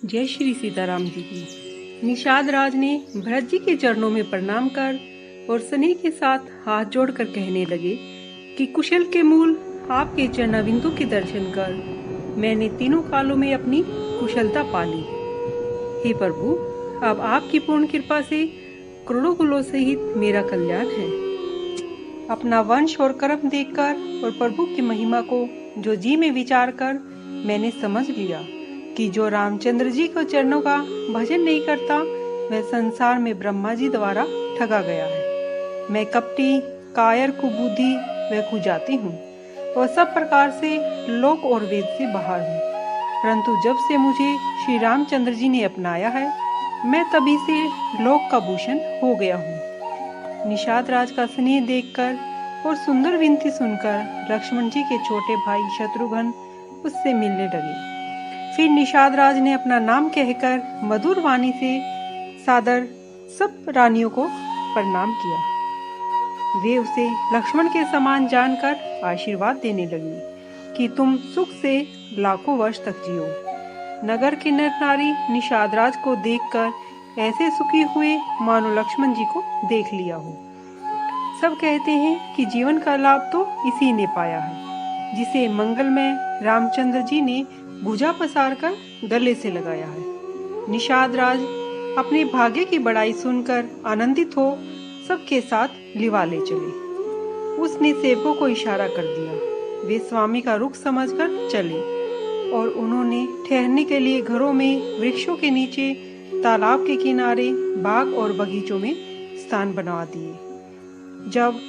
जय श्री सीताराम जी की। निषाद राज ने भरत जी के चरणों में प्रणाम कर और स्नेह के साथ हाथ जोड़कर कहने लगे कि कुशल के मूल आपके चरणाबिंदु के दर्शन कर मैंने तीनों कालों में अपनी कुशलता पाली। हे प्रभु, अब आपकी पूर्ण कृपा से करोड़ों कुलों सहित मेरा कल्याण है। अपना वंश और कर्म देखकर और प्रभु की महिमा को जो जी में विचार कर मैंने समझ लिया कि जो रामचंद्र जी के चरणों का भजन नहीं करता वह संसार में ब्रह्मा जी द्वारा ठगा गया है। मैं कपटी, कायर, कुबुद्धि व कुजाती हूँ और सब प्रकार से लोक और वेद से बाहर हूँ, परंतु जब से मुझे श्री रामचंद्र जी ने अपनाया है मैं तभी से लोक का भूषण हो गया हूँ। निषाद राज का स्नेह देखकर और सुंदर विनती सुनकर लक्ष्मण जी के छोटे भाई शत्रुघ्न उससे मिलने लगे। फिर निषाद राज ने अपना नाम कहकर मधुर वाणी से सादर सब रानियों को प्रणाम किया। वे उसे लक्ष्मण के समान जानकर आशीर्वाद देने लगी कि तुम सुख से लाखों वर्ष तक जियो। नगर के नर नारी निषाद राज को देखकर ऐसे सुखी हुए मानो लक्ष्मण जी को देख लिया हो। सब कहते हैं कि जीवन का लाभ तो इसी ने पाया है जिसे मंगलमय रामचंद्र जी ने भुजा पसार कर गले से लगाया है। निषाद राज अपने भाग्य की बड़ाई सुनकर आनंदित हो सबके साथ लिवाले चले। उसने सेवकों को इशारा कर दिया। वे स्वामी का रुख समझकर चले और उन्होंने ठहरने के लिए घरों में, वृक्षों के नीचे, तालाब के किनारे, बाग और बगीचों में स्थान बनवा दिए। जब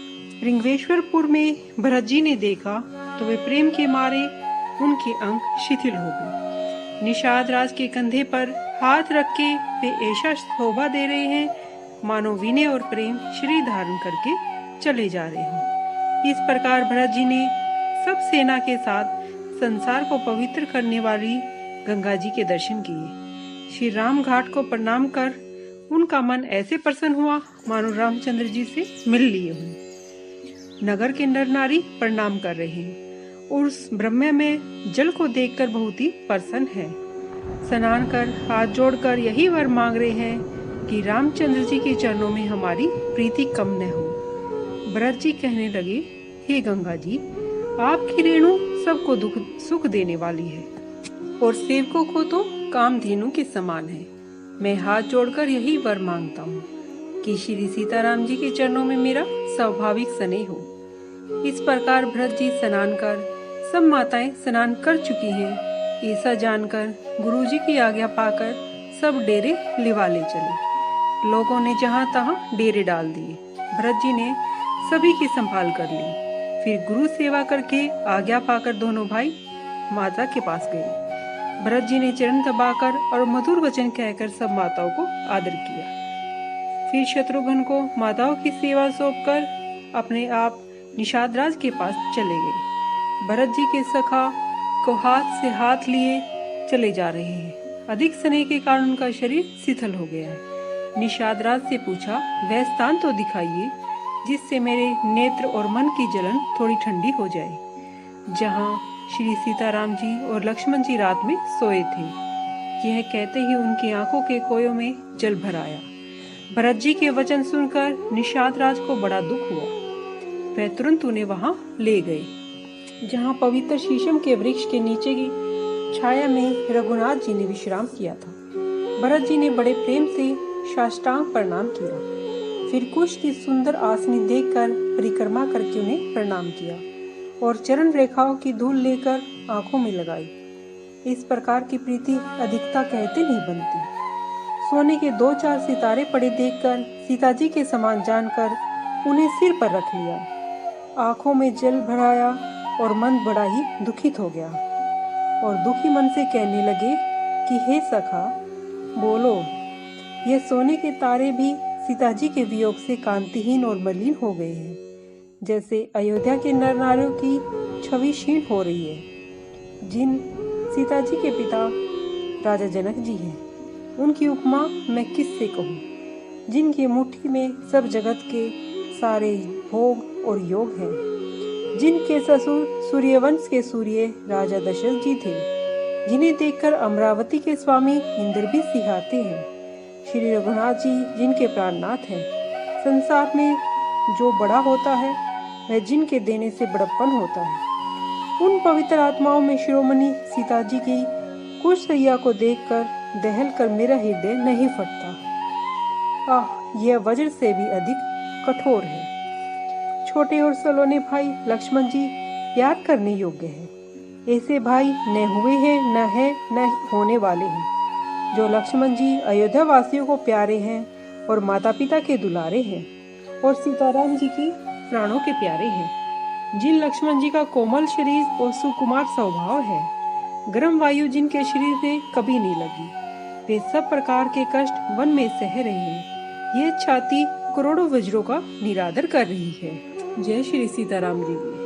रिंगवेश्वरपुर में भरत जी ने देखा तो वे प्रेम के मारे उनके अंग शिथिल हो गए। निषाद राज के कंधे पर हाथ रख के वे ऐसा शोभा दे रहे हैं मानो विनय और प्रेम शरीर धारण करके चले जा रहे हों। इस प्रकार भरत जी ने सब सेना के साथ संसार को पवित्र करने वाली गंगा जी के दर्शन किए। श्री राम घाट को प्रणाम कर उनका मन ऐसे प्रसन्न हुआ मानो रामचंद्र जी से मिल लिए हों। नगर के नर नारी प्रणाम कर रहे हैं और उस ब्रह्म में जल को देखकर बहुत ही प्रसन्न है। स्नान कर हाथ जोड़कर यही वर मांग रहे हैं कि रामचंद्र जी के चरणों में हमारी प्रीति कम न हो। भरत जी कहने लगे, हे गंगा जी, आपकी रेणु सबको दुख सुख देने वाली है और सेवकों को तो कामधेनु के समान है। मैं हाथ जोड़कर यही वर मांगता हूँ कि श्री सीताराम जी के चरणों में मेरा स्वाभाविक स्नेह हो। इस प्रकार भरत जी स्नान कर, सब माताएं स्नान कर चुकी हैं ऐसा जानकर गुरुजी की आज्ञा पाकर सब डेरे लिवाले चले। लोगों ने जहां तहां डेरे डाल दिए। भरत जी ने सभी की संभाल कर ली। फिर गुरु सेवा करके आज्ञा पाकर दोनों भाई माता के पास गए। भरत जी ने चरण दबाकर और मधुर वचन कहकर सब माताओं को आदर किया। फिर शत्रुघ्न को माताओं की सेवा सौंपकर अपने आप निषाद राज के पास चले गए। भरत जी के सखा को हाथ से हाथ लिए चले जा रहे हैं। अधिक स्नेह के कारण उनका शरीर शिथिल हो गया है। निषाद राज से पूछा, वह स्थान तो दिखाइए जिससे मेरे नेत्र और मन की जलन थोड़ी ठंडी हो जाए, जहाँ श्री सीताराम जी और लक्ष्मण जी रात में सोए थे। यह कहते ही उनकी आंखों के कोयों में जल भर आया। भरत जी के वचन सुनकर निषाद राज को बड़ा दुख हुआ। वह तुरंत उन्हें वहां ले गए जहां पवित्र शीशम के वृक्ष के नीचे की छाया में रघुनाथ जी ने विश्राम किया था। भरत जी ने बड़े प्रेम से साष्टांग प्रणाम किया। फिर कुछ की सुंदर आसनी देखकर परिक्रमा करके उन्हें प्रणाम किया और चरण रेखाओं की धूल लेकर आंखों में लगाई। इस प्रकार की प्रीति अधिकता कहते नहीं बनती। सोने के 2-4 सितारे पड़े देखकर सीता जी के समान जानकर उन्हें सिर पर रख लिया। आंखों में जल भराया और मन बड़ा ही दुखित हो गया और दुखी मन से कहने लगे कि हे सखा, बोलो, यह सोने के तारे भी सीता जी के वियोग से कांतिहीन और मलिन हो गए हैं, जैसे अयोध्या के नर नारियों की छवि क्षीण हो रही है। जिन सीता जी के पिता राजा जनक जी हैं, उनकी उपमा मैं किससे कहूँ, जिनकी मुट्ठी में सब जगत के सारे भोग और योग हैं, जिनके ससुर सूर्यवंश के सूर्य राजा दशरथ जी थे, जिन्हें देखकर अमरावती के स्वामी इंद्र भी सिहाते हैं। श्री रघुनाथ जी जिनके प्राणनाथ हैं। संसार में जो बड़ा होता है वह जिनके देने से बड़प्पन होता है। उन पवित्र आत्माओं में शिरोमणि सीता जी की कुशसैया को देखकर दहल कर मेरा हृदय नहीं फटता। यह वज्र से भी अधिक कठोर है। छोटे और सलोने भाई लक्ष्मण जी याद करने योग्य है। ऐसे भाई न हुए हैं, न है, न होने वाले हैं। जो लक्ष्मण जी अयोध्या वासियों को प्यारे हैं और माता पिता के दुलारे हैं और सीताराम जी की प्राणों के प्यारे हैं। जिन लक्ष्मण जी का कोमल शरीर और सुकुमार स्वभाव है, गर्म वायु जिनके शरीर में कभी नहीं लगी, वे सब प्रकार के कष्ट वन में सह रहे हैं। यह छाती करोड़ों वज्रों का निरादर कर रही है। जय श्री सीताराम जी।